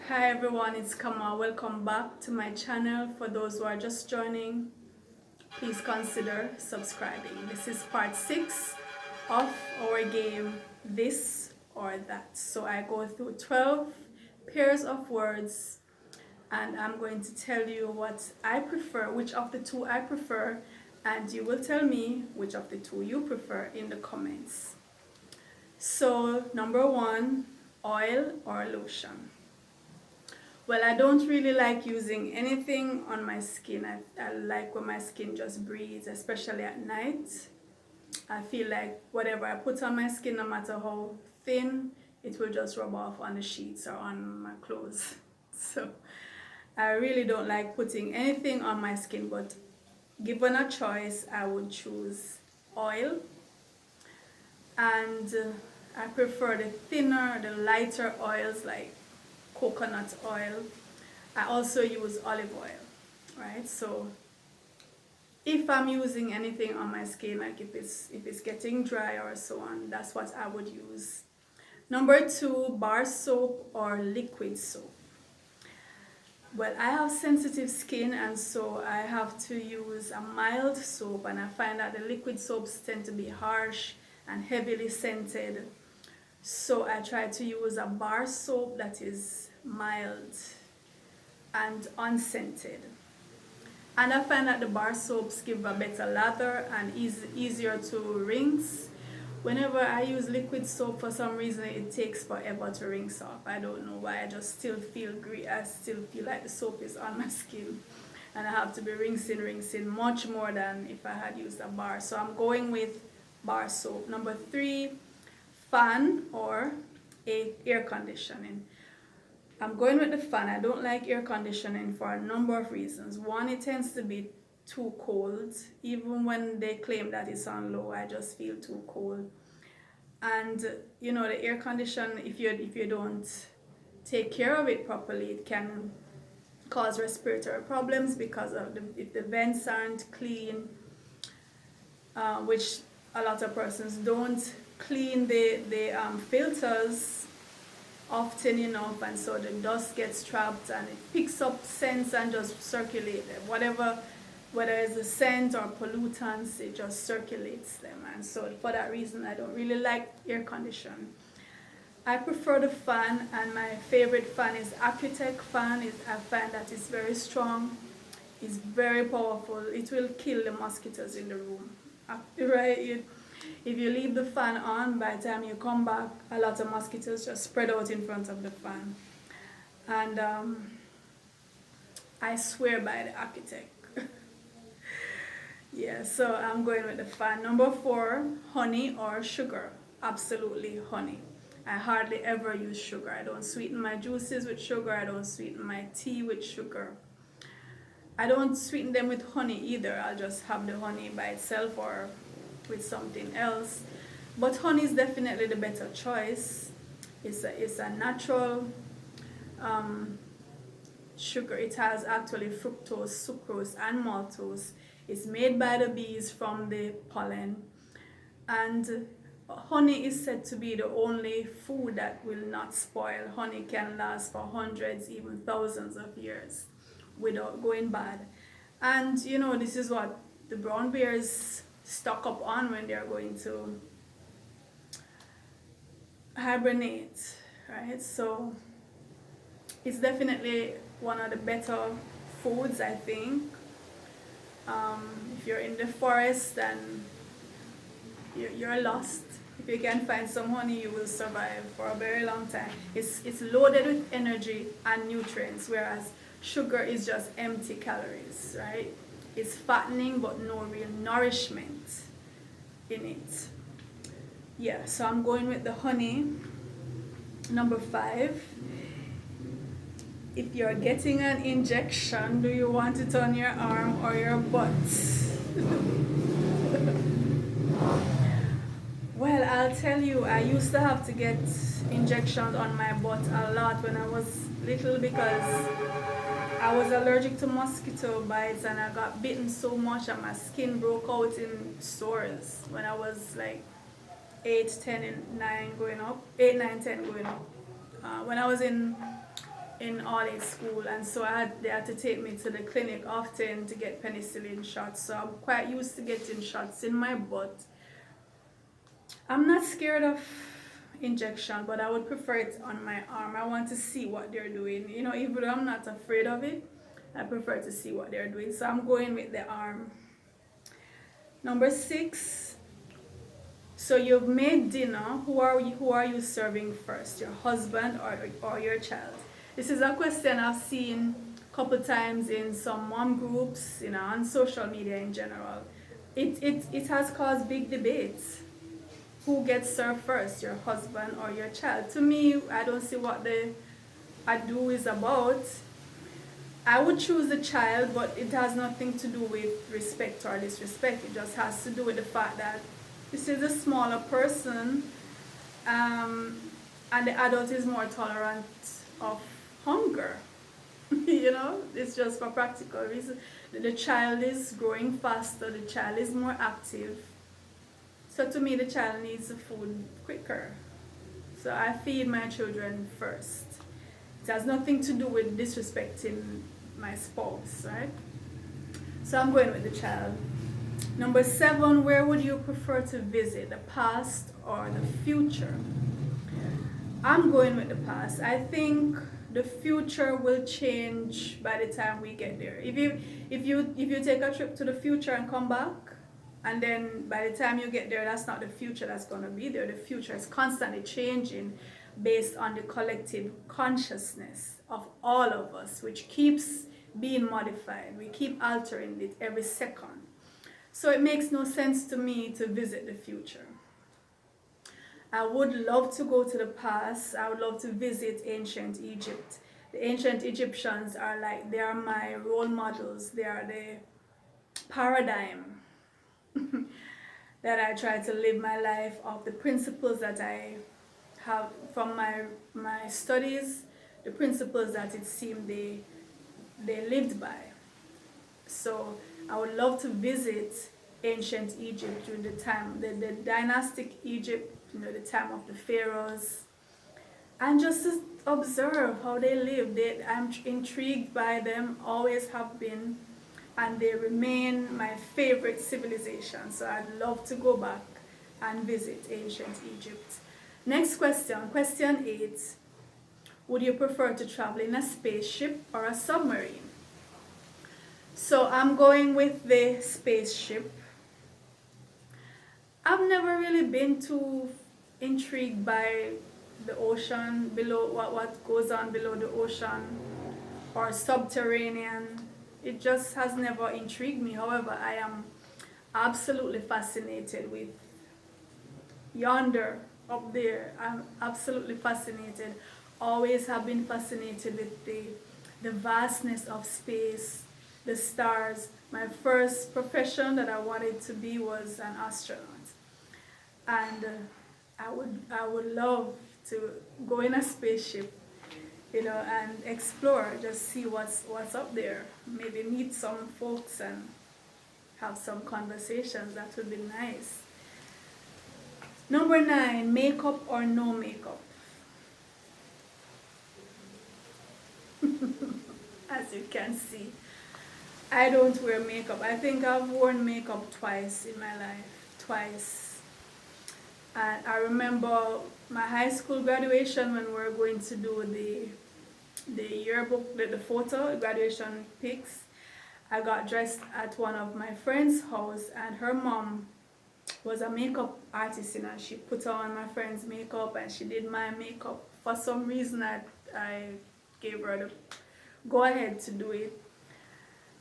Hi everyone, it's Kamau. Welcome back to my channel. For those who are just joining, please consider subscribing. This is part 6 of our game This or That. So I go through 12 pairs of words and I'm going to tell you what I prefer, which of the two I prefer, and you will tell me which of the two you prefer in the comments. So number 1, oil or lotion. Well, I don't really like using anything on my skin. I like when my skin just breathes, especially at night. I feel like whatever I put on my skin, no matter how thin, it will just rub off on the sheets or on my clothes. So I really don't like putting anything on my skin, but given a choice, I would choose oil. And I prefer the thinner, the lighter oils like coconut oil. I also use olive oil, right? So if I'm using anything on my skin, like if it's getting dry or so on, that's what I would use. Number 2, bar soap or liquid soap. Well, I have sensitive skin, and so I have to use a mild soap, and I find that the liquid soaps tend to be harsh and heavily scented. So I try to use a bar soap that is mild and unscented. And I find that the bar soaps give a better lather and easier to rinse. Whenever I use liquid soap, for some reason it takes forever to rinse off. I don't know why. I just still feel I still feel like the soap is on my skin, and I have to be rinsing much more than if I had used a bar. So I'm going with bar soap. Number 3, fan or air conditioning. I'm going with the fan. I don't like air conditioning for a number of reasons. One, it tends to be too cold. Even when they claim that it's on low, I just feel too cold. And you know, the air condition, if you don't take care of it properly, it can cause respiratory problems because of if the vents aren't clean, which a lot of persons don't clean the filters often enough, and so the dust gets trapped and it picks up scents and just circulates them. Whether it's a scent or pollutants, it just circulates them, and so for that reason I don't really like air conditioning. I prefer the fan, and my favorite fan is Acutech fan. I find that it's very strong, it's very powerful. It will kill the mosquitoes in the room, right? If you leave the fan on, by the time you come back, a lot of mosquitoes just spread out in front of the fan. And I swear by the architect. Yeah, so I'm going with the fan. Number 4, honey or sugar. Absolutely honey. I hardly ever use sugar. I don't sweeten my juices with sugar. I don't sweeten my tea with sugar. I don't sweeten them with honey either. I'll just have the honey by itself or with something else. But honey is definitely the better choice. It's a natural sugar. It has actually fructose, sucrose, and maltose. It's made by the bees from the pollen. And honey is said to be the only food that will not spoil. Honey can last for hundreds, even thousands of years without going bad. And you know, this is what the brown bears stock up on when they're going to hibernate, right? So it's definitely one of the better foods, I think. If you're in the forest and you're lost, if you can find some honey, you will survive for a very long time. It's loaded with energy and nutrients, whereas sugar is just empty calories, right? It's fattening but no real nourishment in it. Yeah, so I'm going with the honey. Number 5, if you're getting an injection, do you want it on your arm or your butt? Well, I'll tell you, I used to have to get injections on my butt a lot when I was little because I was allergic to mosquito bites, and I got bitten so much and my skin broke out in sores when I was like 8, 10, and 9 going up. 8, 9, 10 going up. When I was in in all-age school, and so they had to take me to the clinic often to get penicillin shots. So I'm quite used to getting shots in my butt. I'm not scared of injection, but I would prefer it on my arm. I want to see what they're doing. You know, even though I'm not afraid of it, I prefer to see what they're doing. So I'm going with the arm. Number 6. So you've made dinner. Who are you serving first? Your husband or your child? This is a question I've seen a couple times in some mom groups, you know, on social media in general. It has caused big debates. Who gets served first, your husband or your child? To me, I don't see what the ado is about. I would choose the child, but it has nothing to do with respect or disrespect. It just has to do with the fact that this is a smaller person, and the adult is more tolerant of hunger. You know, it's just for practical reasons. The child is growing faster, the child is more active. So to me, the child needs the food quicker. So I feed my children first. It has nothing to do with disrespecting my spouse, right? So I'm going with the child. Number 7, where would you prefer to visit, the past or the future? I'm going with the past. I think the future will change by the time we get there. If you take a trip to the future and come back, and then by the time you get there, that's not the future that's going to be there. The future is constantly changing based on the collective consciousness of all of us, which keeps being modified. We keep altering it every second. So it makes no sense to me to visit the future. I would love to go to the past. I would love to visit ancient Egypt. The ancient Egyptians are like, they are my role models. They are the paradigm that I try to live my life of, the principles that I have from my studies, the principles that it seemed they lived by. So I would love to visit ancient Egypt during the time, the dynastic Egypt, you know, the time of the pharaohs, and just to observe how they live. I'm intrigued by them, always have been, and they remain my favorite civilization. So I'd love to go back and visit ancient Egypt. Next question, question 8. Would you prefer to travel in a spaceship or a submarine? So I'm going with the spaceship. I've never really been too intrigued by the ocean below, what goes on below the ocean or subterranean. It just has never intrigued me. However, I am absolutely fascinated with yonder, up there. I'm absolutely fascinated. Always have been fascinated with the vastness of space, the stars. My first profession that I wanted to be was an astronaut. And I would love to go in a spaceship, you know, and explore, just see what's up there. Maybe meet some folks and have some conversations. That would be nice. Number 9, makeup or no makeup? As you can see, I don't wear makeup. I think I've worn makeup twice in my life. Twice. And I remember my high school graduation when we were going to do the yearbook, the photo, graduation pics. I got dressed at one of my friend's house, and her mom was a makeup artist, you know. She put on my friend's makeup and she did my makeup. For some reason, I gave her the go ahead to do it.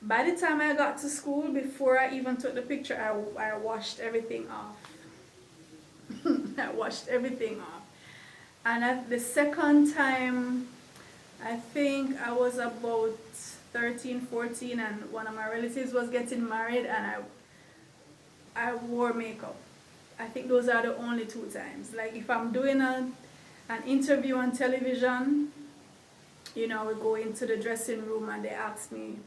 By the time I got to school, before I even took the picture, I washed everything off. I washed everything off. And at the second time, I think I was about 13, 14, and one of my relatives was getting married, and I wore makeup. I think those are the only 2 times. Like if I'm doing an interview on television, you know, we go into the dressing room and they ask me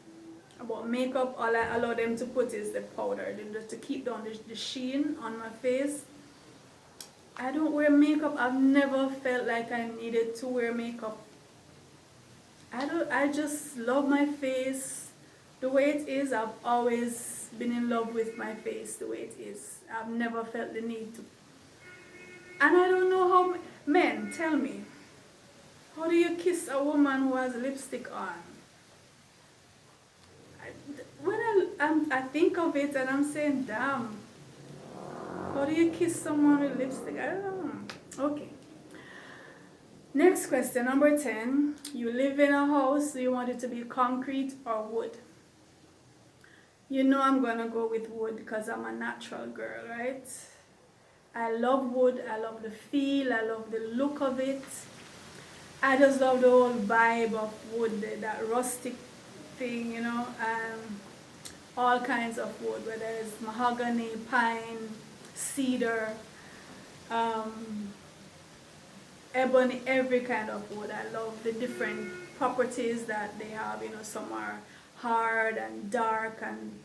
about makeup. All I allow them to put is the powder, just to keep down the sheen on my face. I don't wear makeup. I've never felt like I needed to wear makeup. I just love my face the way it is. I've always been in love with my face the way it is. I've never felt the need to. And I don't know how, men, tell me, how do you kiss a woman who has lipstick on? I think of it and I'm saying, damn, how do you kiss someone with lipstick? I don't know. Okay. Next question, number 10. You live in a house, do you want it to be concrete or wood? You know I'm gonna go with wood because I'm a natural girl, right? I love wood, I love the feel, I love the look of it. I just love the whole vibe of wood, that rustic thing, you know, all kinds of wood, whether it's mahogany, pine, cedar, ebony, every kind of wood. I love the different properties that they have, you know, some are hard and dark and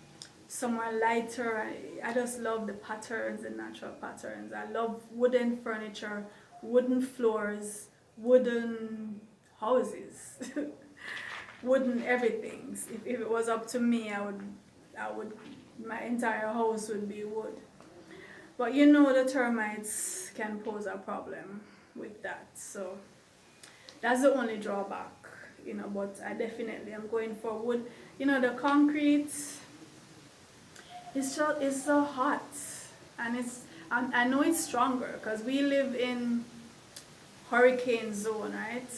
some are lighter. I just love the patterns, the natural patterns. I love wooden furniture, wooden floors, wooden houses, wooden everything. If it was up to me, I would, my entire house would be wood. But you know the termites can pose a problem with that, so that's the only drawback, you know, but I definitely am going for wood. You know, the concrete, it's so hot, and I know it's stronger because we live in hurricane zone, right?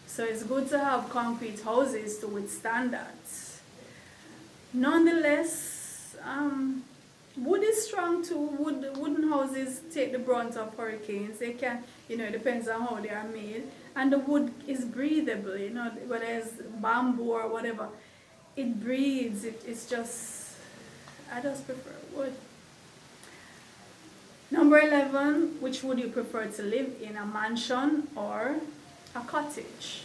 So it's good to have concrete houses to withstand that. Nonetheless, wood is strong too. Wooden houses take the brunt of hurricanes. They can, you know, it depends on how they are made. And the wood is breathable, you know, whether it's bamboo or whatever. It breathes. It's just, I just prefer wood. Number 11, which would you prefer to live in, a mansion or a cottage?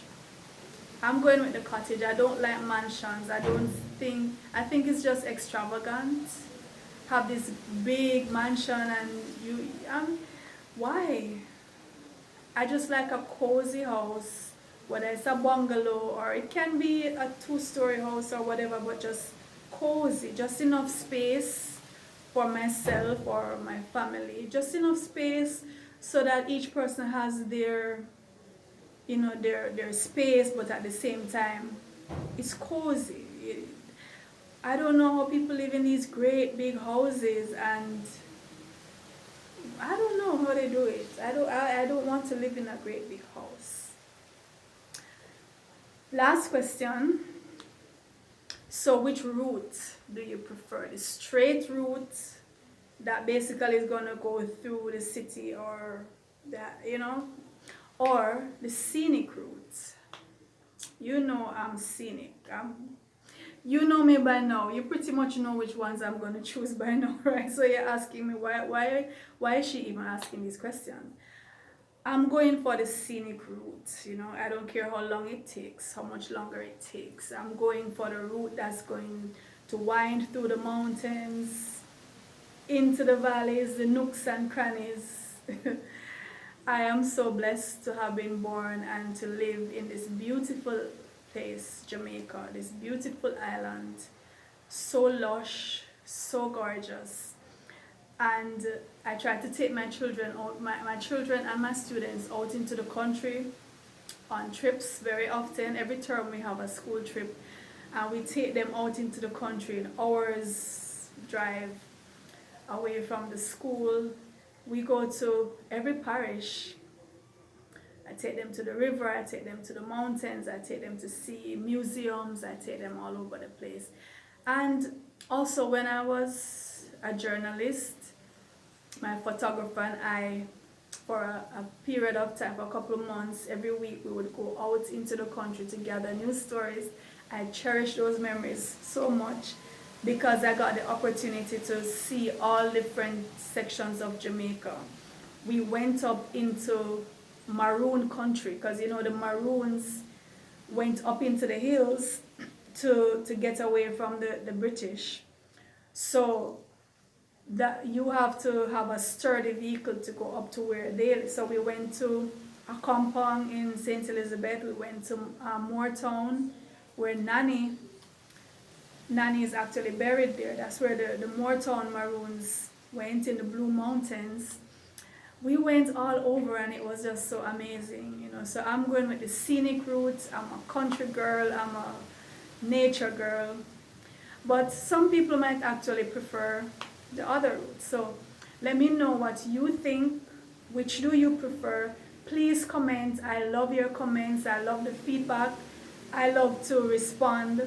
I'm going with the cottage. I don't like mansions. I think it's just extravagant. Have this big mansion and why? I just like a cozy house, whether it's a bungalow or it can be a 2-story house or whatever, but just cozy, just enough space for myself or my family, just enough space so that each person has their, you know, their space, but at the same time it's cozy. I don't know how people live in these great big houses, and I don't know how they do it. I don't want to live in a great big house. Last question. So which route do you prefer? The straight route that basically is going to go through the city, or that, you know, or the scenic route? You know I'm scenic. You know me by now. You pretty much know which ones I'm going to choose by now, right? So you're asking me why is she even asking these questions? I'm going for the scenic route, you know. I don't care how long it takes, how much longer it takes. I'm going for the route that's going to wind through the mountains, into the valleys, the nooks and crannies. I am so blessed to have been born and to live in this beautiful place, Jamaica, this beautiful island, so lush, so gorgeous. And I try to take my children out, my children and my students out into the country on trips very often. Every term we have a school trip, and we take them out into the country, an hour's drive away from the school. We go to every parish. I take them to the river, I take them to the mountains, I take them to see museums, I take them all over the place. And also when I was a journalist, my photographer and I, for a period of time, for a couple of months, every week we would go out into the country to gather news stories. I cherish those memories so much because I got the opportunity to see all different sections of Jamaica. We went up into Maroon country, because you know the Maroons went up into the hills to get away from the British. So that you have to have a sturdy vehicle to go up to where they live. So we went to a compound in St. Elizabeth. We went to Moortown, where Nanny is actually buried there. That's where the Moortown Maroons went, in the Blue Mountains. We went all over, and it was just so amazing, you know. So I'm going with the scenic route. I'm a country girl, I'm a nature girl. But some people might actually prefer the other route. So let me know what you think. Which do you prefer? Please comment. I love your comments. I love the feedback. I love to respond.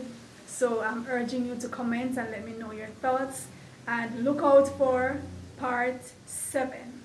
So I'm urging you to comment and let me know your thoughts. And look out for part 7.